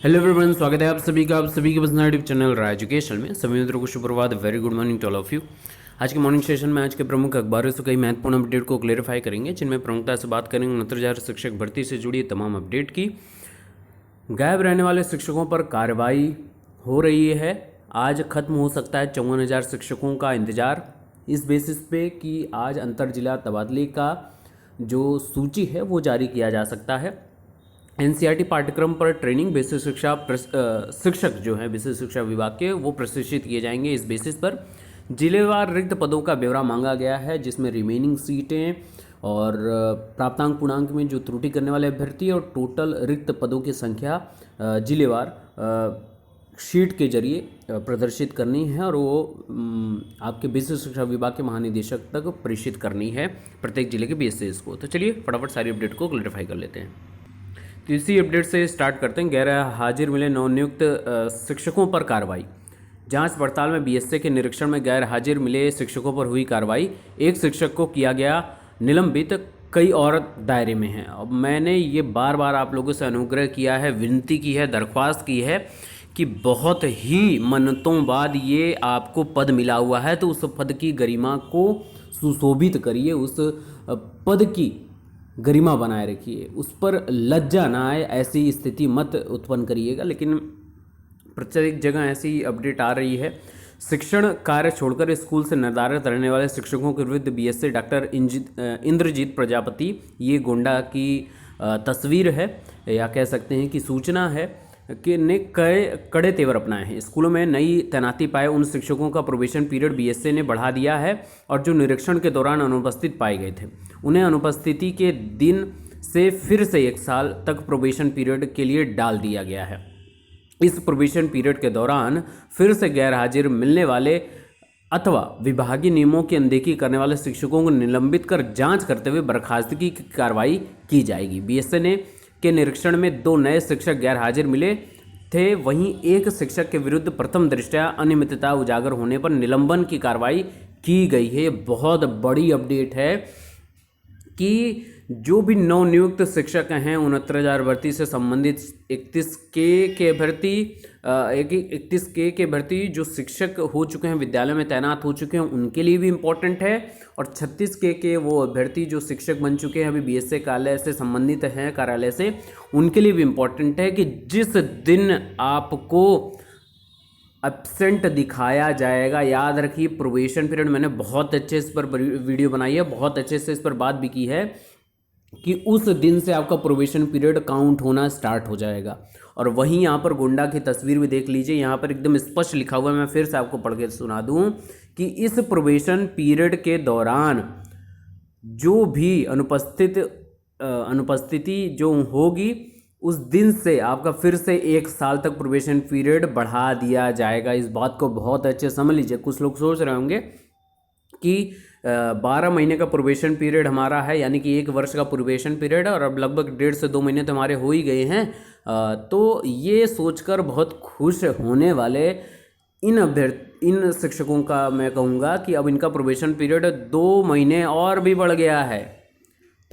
Hello everyone, स्वागत है आप सभी का पसंदीदा यूट्यूब चैनल राय एजुकेशन में। सभी मित्रों को सुप्रभात, very good morning to all of you. आज के मॉर्निंग सेशन में आज के प्रमुख अखबारों से कई महत्वपूर्ण अपडेट को क्लेरिफाई करेंगे, जिनमें प्रमुखता से बात करेंगे 69,000 शिक्षक भर्ती से जुड़ी तमाम अपडेट की। गायब रहने वाले शिक्षकों पर कार्रवाई हो रही है। आज खत्म हो सकता है 54,000 शिक्षकों का इंतजार, इस बेसिस पे कि आज अंतर जिला तबादले का जो सूची है वो जारी किया जा सकता है। एनसीईआरटी पाठ्यक्रम पर ट्रेनिंग बेसिक शिक्षक जो हैं बेसिक शिक्षा विभाग के वो प्रशिक्षित किए जाएंगे। इस बेसिस पर जिलेवार रिक्त पदों का ब्यौरा मांगा गया है, जिसमें रिमेनिंग सीटें और प्राप्तांक पूर्णांक में जो त्रुटि करने वाले अभ्यर्थी और टोटल रिक्त पदों की संख्या जिलेवार शीट के जरिए प्रदर्शित करनी है और वो आपके बेसिक शिक्षा विभाग के महानिदेशक तक प्रेषित करनी है, प्रत्येक जिले के बीएसएस को। तो चलिए फटाफट सारी अपडेट को क्लैरिफाई कर लेते हैं। तो इसी अपडेट से स्टार्ट करते हैं। गैर हाजिर मिले नवनियुक्त शिक्षकों पर कार्रवाई। जांच पड़ताल में बीएसए के निरीक्षण में गैर हाजिर मिले शिक्षकों पर हुई कार्रवाई। एक शिक्षक को किया गया निलंबित, कई और दायरे में हैं। अब मैंने ये बार बार आप लोगों से अनुग्रह किया है, विनती की है, दरख्वास्त की है कि बहुत ही मन्नतों बाद ये आपको पद मिला हुआ है, तो उस पद की गरिमा को सुशोभित करिए, उस पद की गरिमा बनाए रखिए, उस पर लज्जा ना आए, ऐसी स्थिति मत उत्पन्न करिएगा। लेकिन प्रत्येक जगह ऐसी अपडेट आ रही है। शिक्षण कार्य छोड़कर स्कूल से निर्धारित रहने वाले शिक्षकों के विरुद्ध बीएसए डॉक्टर इंद्रजीत प्रजापति, ये गोंडा की तस्वीर है या कह सकते हैं कि सूचना है कि ने कड़े तेवर अपनाए हैं। स्कूलों में नई तैनाती पाए उन शिक्षकों का प्रोबेशन पीरियड बीएसए ने बढ़ा दिया है और जो निरीक्षण के दौरान अनुपस्थित पाए गए थे उन्हें अनुपस्थिति के दिन से फिर से 1 साल तक प्रोबेशन पीरियड के लिए डाल दिया गया है। इस प्रोबेशन पीरियड के दौरान फिर से गैर हाजिर मिलने वाले अथवा विभागीय नियमों की अनदेखी करने वाले शिक्षकों को निलंबित कर जांच करते हुए बर्खास्तगी की कार्रवाई की जाएगी। बीएसए ने के निरीक्षण में 2 नए शिक्षक गैर हाजिर मिले थे, वहीं एक शिक्षक के विरुद्ध प्रथम दृष्टया अनियमितता उजागर होने पर निलंबन की कार्रवाई की गई है। बहुत बड़ी अपडेट है कि जो भी नवनियुक्त शिक्षक हैं 69,000 भर्ती से संबंधित 31K के भर्ती जो शिक्षक हो चुके हैं, विद्यालय में तैनात हो चुके हैं, उनके लिए भी इम्पोर्टेंट है। और 36K के वो अभ्यर्थी जो शिक्षक बन चुके हैं, अभी बीएसए कार्यालय से संबंधित हैं, कार्यालय से, उनके लिए भी इम्पोर्टेंट है कि जिस दिन आपको एब्सेंट दिखाया जाएगा, याद रखिए प्रोबेशन पीरियड, मैंने बहुत अच्छे इस पर वीडियो बनाई है, बहुत अच्छे से इस पर बात भी की है कि उस दिन से आपका प्रोबेशन पीरियड काउंट होना स्टार्ट हो जाएगा। और वहीं यहाँ पर गोंडा की तस्वीर भी देख लीजिए, यहाँ पर एकदम स्पष्ट लिखा हुआ है, मैं फिर से आपको पढ़ के सुना दूँ कि इस प्रोबेशन पीरियड के दौरान जो भी अनुपस्थिति जो होगी उस दिन से आपका फिर से 1 साल तक प्रोबेशन पीरियड बढ़ा दिया जाएगा। इस बात को बहुत अच्छे समझ लीजिए। कुछ लोग सोच रहे होंगे कि 12 महीने का प्रोबेशन पीरियड हमारा है, यानी कि 1 वर्ष का प्रोबेशन पीरियड है और अब लगभग 1.5 से 2 महीने तो हमारे हो ही गए हैं। तो ये सोचकर बहुत खुश होने वाले इन शिक्षकों का मैं कहूँगा कि अब इनका प्रोबेशन पीरियड 2 महीने और भी बढ़ गया है।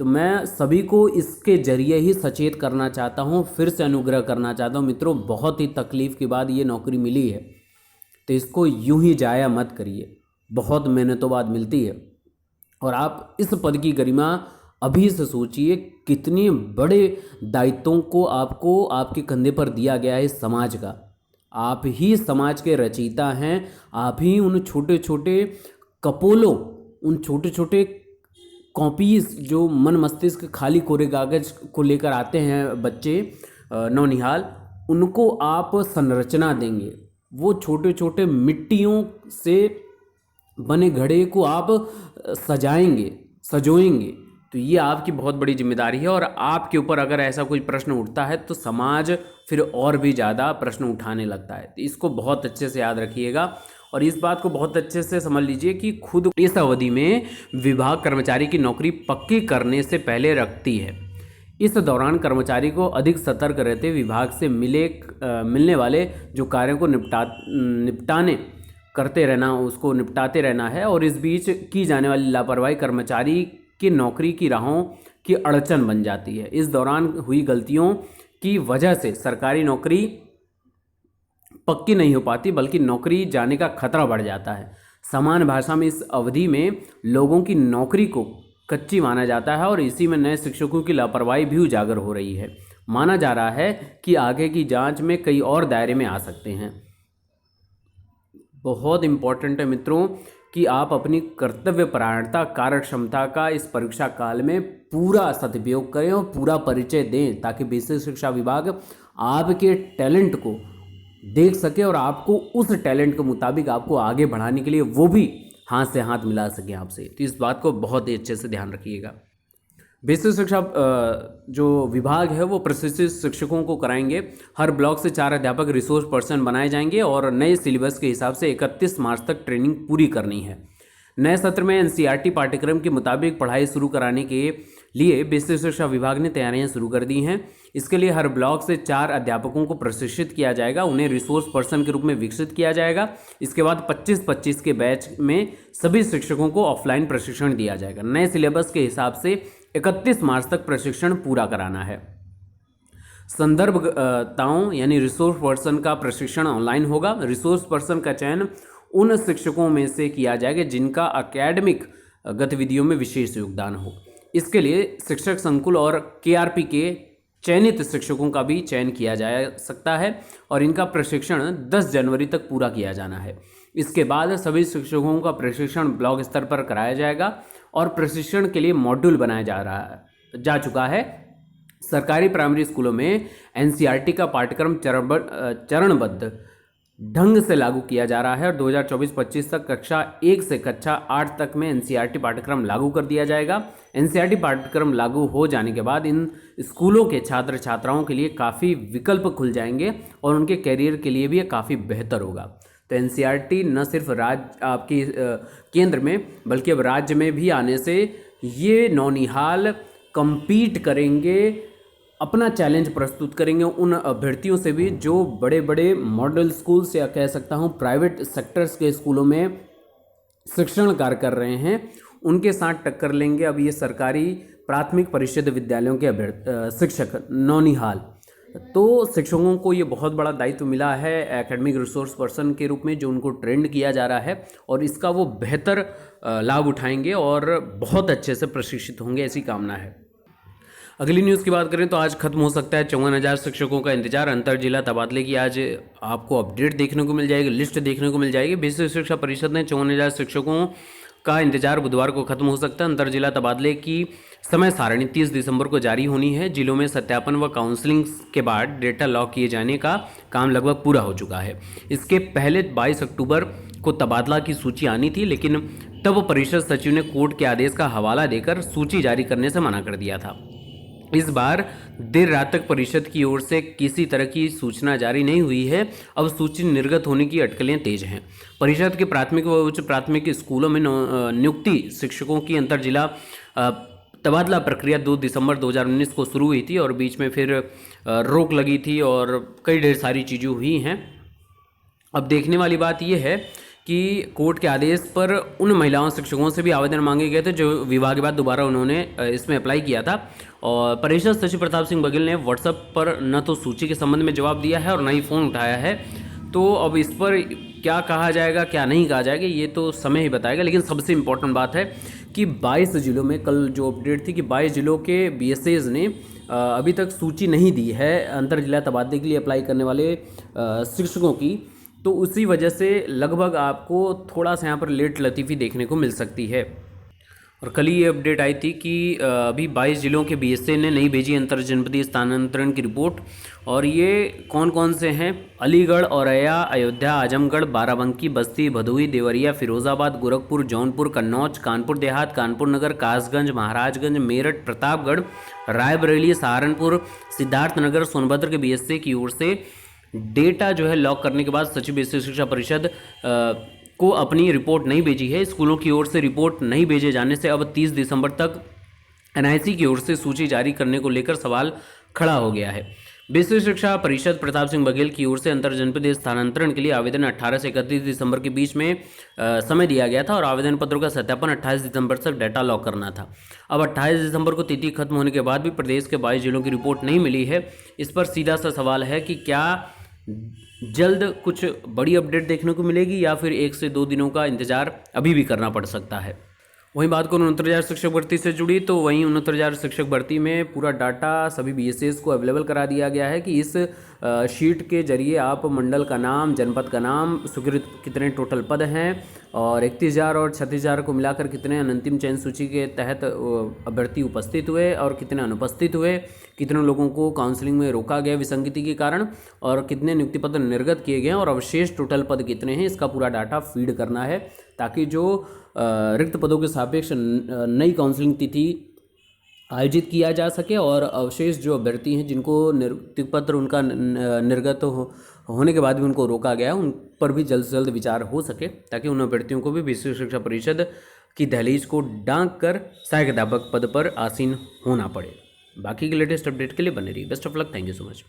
तो मैं सभी को इसके जरिए ही सचेत करना चाहता हूँ, फिर से अनुग्रह करना चाहता हूँ। मित्रों, बहुत ही तकलीफ़ के बाद ये नौकरी मिली है, तो इसको यूं ही जाया मत करिए, बहुत मेहनतों बाद मिलती है। और आप इस पद की गरिमा अभी से सोचिए, कितने बड़े दायित्वों को आपको आपके कंधे पर दिया गया है इस समाज का। आप ही समाज के रचयिता हैं, आप ही उन छोटे छोटे कपोलों, उन छोटे छोटे कॉपीज जो मन मस्तिष्क खाली कोरे कागज को लेकर आते हैं बच्चे नौनिहाल, उनको आप संरचना देंगे। वो छोटे छोटे मिट्टियों से बने घड़े को आप सजोएंगे। तो ये आपकी बहुत बड़ी जिम्मेदारी है। और आपके ऊपर अगर ऐसा कोई प्रश्न उठता है तो समाज फिर और भी ज़्यादा प्रश्न उठाने लगता है। तो इसको बहुत अच्छे से याद रखिएगा और इस बात को बहुत अच्छे से समझ लीजिए कि खुद इस अवधि में विभाग कर्मचारी की नौकरी पक्की करने से पहले रखती है। इस दौरान कर्मचारी को अधिक सतर्क रहते विभाग से मिलने वाले जो कार्यों को निपटाते रहना है। और इस बीच की जाने वाली लापरवाही कर्मचारी की नौकरी की राहों की अड़चन बन जाती है। इस दौरान हुई गलतियों की वजह से सरकारी नौकरी पक्की नहीं हो पाती, बल्कि नौकरी जाने का खतरा बढ़ जाता है। समान भाषा में इस अवधि में लोगों की नौकरी को कच्ची माना जाता है और इसी में नए शिक्षकों की लापरवाही भी उजागर हो रही है। माना जा रहा है कि आगे की जांच में कई और दायरे में आ सकते हैं। बहुत इंपॉर्टेंट है मित्रों कि आप अपनी कर्तव्य परायणता, कार्यक्षमता का इस परीक्षा काल में पूरा सदुपयोग करें और पूरा परिचय दें, ताकि बेसिक शिक्षा विभाग आपके टैलेंट को देख सके और आपको उस टैलेंट के मुताबिक आपको आगे बढ़ाने के लिए वो भी हाथ से हाथ मिला सके आपसे। तो इस बात को बहुत ही अच्छे से ध्यान रखिएगा। बेसिक शिक्षा जो विभाग है वो प्रशिक्षित शिक्षकों को कराएंगे। हर ब्लॉक से 4 अध्यापक रिसोर्स पर्सन बनाए जाएंगे और नए सिलेबस के हिसाब से 31 मार्च तक ट्रेनिंग पूरी करनी है। नए सत्र में एनसीईआरटी पाठ्यक्रम के मुताबिक पढ़ाई शुरू कराने के लिए बेसिक शिक्षा विभाग ने तैयारियां शुरू कर दी हैं। इसके लिए हर ब्लॉक से 4 अध्यापकों को प्रशिक्षित किया जाएगा, उन्हें रिसोर्स पर्सन के रूप में विकसित किया जाएगा। इसके बाद 25-25 के बैच में सभी शिक्षकों को ऑफलाइन प्रशिक्षण दिया जाएगा। नए सिलेबस के हिसाब से 31 मार्च तक प्रशिक्षण पूरा कराना है। संदर्भताओं यानी रिसोर्स पर्सन का प्रशिक्षण ऑनलाइन होगा। रिसोर्स पर्सन का चयन उन शिक्षकों में से किया जाएगा जिनका एकेडमिक गतिविधियों में विशेष योगदान हो। इसके लिए शिक्षक संकुल और केआरपी के चयनित शिक्षकों का भी चयन किया जा सकता है और इनका प्रशिक्षण 10 जनवरी तक पूरा किया जाना है। इसके बाद सभी शिक्षकों का प्रशिक्षण ब्लॉक स्तर पर कराया जाएगा और प्रशिक्षण के लिए मॉड्यूल बनाया जा चुका है। सरकारी प्राइमरी स्कूलों में एनसीईआरटी का पाठ्यक्रम चरणबद्ध ढंग से लागू किया जा रहा है और 2024-25 तक कक्षा 1 से कक्षा 8 तक में एनसीईआरटी पाठ्यक्रम लागू कर दिया जाएगा। एनसीईआरटी पाठ्यक्रम लागू हो जाने के बाद इन स्कूलों के छात्र छात्राओं के लिए काफ़ी विकल्प खुल जाएंगे और उनके करियर के लिए भी ये काफ़ी बेहतर होगा। तो एनसीईआरटी न सिर्फ राज्य आपकी केंद्र में बल्कि अब राज्य में भी आने से ये नौनिहाल compete करेंगे, अपना चैलेंज प्रस्तुत करेंगे उन अभ्यर्थियों से भी जो बड़े बड़े मॉडल स्कूल्स या कह सकता हूँ प्राइवेट सेक्टर्स के स्कूलों में शिक्षण कार्य कर रहे हैं, उनके साथ टक्कर लेंगे अब ये सरकारी प्राथमिक परिषद विद्यालयों के शिक्षक नौनिहाल। तो शिक्षकों को ये बहुत बड़ा दायित्व मिला है एकेडमिक रिसोर्स पर्सन के रूप में, जो उनको ट्रेंड किया जा रहा है और इसका वो बेहतर लाभ उठाएंगे और बहुत अच्छे से प्रशिक्षित होंगे, ऐसी कामना है। अगली न्यूज़ की बात करें तो आज खत्म हो सकता है 54,000 शिक्षकों का इंतजार। अंतर जिला तबादले की आज आपको अपडेट देखने को मिल जाएगी, लिस्ट देखने को मिल जाएगी। बेसिक शिक्षा परिषद ने 54,000 शिक्षकों का इंतजार बुधवार को खत्म हो सकता है। अंतर जिला तबादले की समय सारणी 30 दिसंबर को जारी होनी है। जिलों में सत्यापन व काउंसलिंग के बाद डेटा लॉक किए जाने का काम लगभग पूरा हो चुका है। इसके पहले 22 अक्टूबर को तबादला की सूची आनी थी, लेकिन तब परिषद सचिव ने कोर्ट के आदेश का हवाला देकर सूची जारी करने से मना कर दिया था। इस बार देर रात तक परिषद की ओर से किसी तरह की सूचना जारी नहीं हुई है। अब सूची निर्गत होने की अटकलें तेज हैं। परिषद के प्राथमिक व उच्च प्राथमिक स्कूलों में नियुक्ति शिक्षकों की अंतर जिला तबादला प्रक्रिया 2 दिसंबर 2019 को शुरू हुई थी और बीच में फिर रोक लगी थी और कई ढेर सारी चीज़ें हुई हैं। अब देखने वाली बात यह है कि कोर्ट के आदेश पर उन महिलाओं शिक्षकों से भी आवेदन मांगे गए थे जो विवाह के बाद दोबारा उन्होंने इसमें अप्लाई किया था। और परिषद सचिव प्रताप सिंह बघेल ने व्हाट्सएप पर न तो सूची के संबंध में जवाब दिया है और न ही फ़ोन उठाया है। तो अब इस पर क्या कहा जाएगा क्या नहीं कहा जाएगा ये तो समय ही बताएगा। लेकिन सबसे इम्पोर्टेंट बात है कि 22 जिलों में कल जो अपडेट थी कि 22 जिलों के बीएसएस ने अभी तक सूची नहीं दी है अंतर जिला तबादले के लिए अप्लाई करने वाले शिक्षकों की। तो उसी वजह से लगभग आपको थोड़ा सा यहाँ पर लेट लतीफ़ी देखने को मिल सकती है। और कल ही ये अपडेट आई थी कि अभी 22 जिलों के बीएसए ने नहीं भेजी अंतर जनपदीय स्थानांतरण की रिपोर्ट। और ये कौन कौन से हैं? अलीगढ़, औरैया, अयोध्या, आजमगढ़, बाराबंकी, बस्ती, भदोही, देवरिया, फिरोजाबाद, गोरखपुर, जौनपुर, कन्नौज, कानपुर देहात, कानपुर नगर, कासगंज, महाराजगंज, मेरठ, प्रतापगढ़, रायबरेली, सहारनपुर, सिद्धार्थनगर, सोनभद्र के बीएसए की ओर से डेटा जो है लॉक करने के बाद सचिव बेसिक शिक्षा परिषद को अपनी रिपोर्ट नहीं भेजी है। स्कूलों की ओर से रिपोर्ट नहीं भेजे जाने से अब 30 दिसंबर तक एनआईसी की ओर से सूची जारी करने को लेकर सवाल खड़ा हो गया है। विश्व शिक्षा परिषद प्रताप सिंह बघेल की ओर से अंतर जनपदीय स्थानांतरण के लिए आवेदन 18 से 31 दिसंबर के बीच में समय दिया गया था और आवेदन पत्रों का सत्यापन 28 दिसंबर तक डाटा लॉक करना था। अब 28 दिसंबर को तिथि खत्म होने के बाद भी प्रदेश के 22 जिलों की रिपोर्ट नहीं मिली है। इस पर सीधा सा सवाल है कि क्या जल्द कुछ बड़ी अपडेट देखने को मिलेगी या फिर 1 से 2 दिनों का इंतजार अभी भी करना पड़ सकता है। वहीं बात करूँ 69,000 शिक्षक भर्ती से जुड़ी, तो वहीं 69,000 शिक्षक भर्ती में पूरा डाटा सभी बीएसएस को अवेलेबल करा दिया गया है कि इस शीट के जरिए आप मंडल का नाम, जनपद का नाम, स्वीकृत कितने टोटल पद हैं और 31,000 और 36,000 को मिलाकर कितने अंतिम चयन सूची के तहत अभ्यर्थी उपस्थित हुए और कितने अनुपस्थित हुए, कितने लोगों को काउंसलिंग में रोका गया विसंगति के कारण और कितने नियुक्ति पद निर्गत किए गए और अवशेष टोटल पद कितने हैं, इसका पूरा डाटा फीड करना है ताकि जो रिक्त पदों के सापेक्ष नई काउंसलिंग तिथि आयोजित किया जा सके और अवशेष जो अभ्यर्थी हैं जिनको नियुक्ति पत्र उनका निर्गत होने के बाद भी उनको रोका गया उन पर भी जल्द से जल्द विचार हो सके ताकि उन अभ्यर्थियों को भी विश्व शिक्षा परिषद की दहलीज को डांक कर सहायक अध्यापक पद पर आसीन होना पड़े। बाकी के लेटेस्ट अपडेट के लिए बने रहिए। Best of luck. Thank you so much.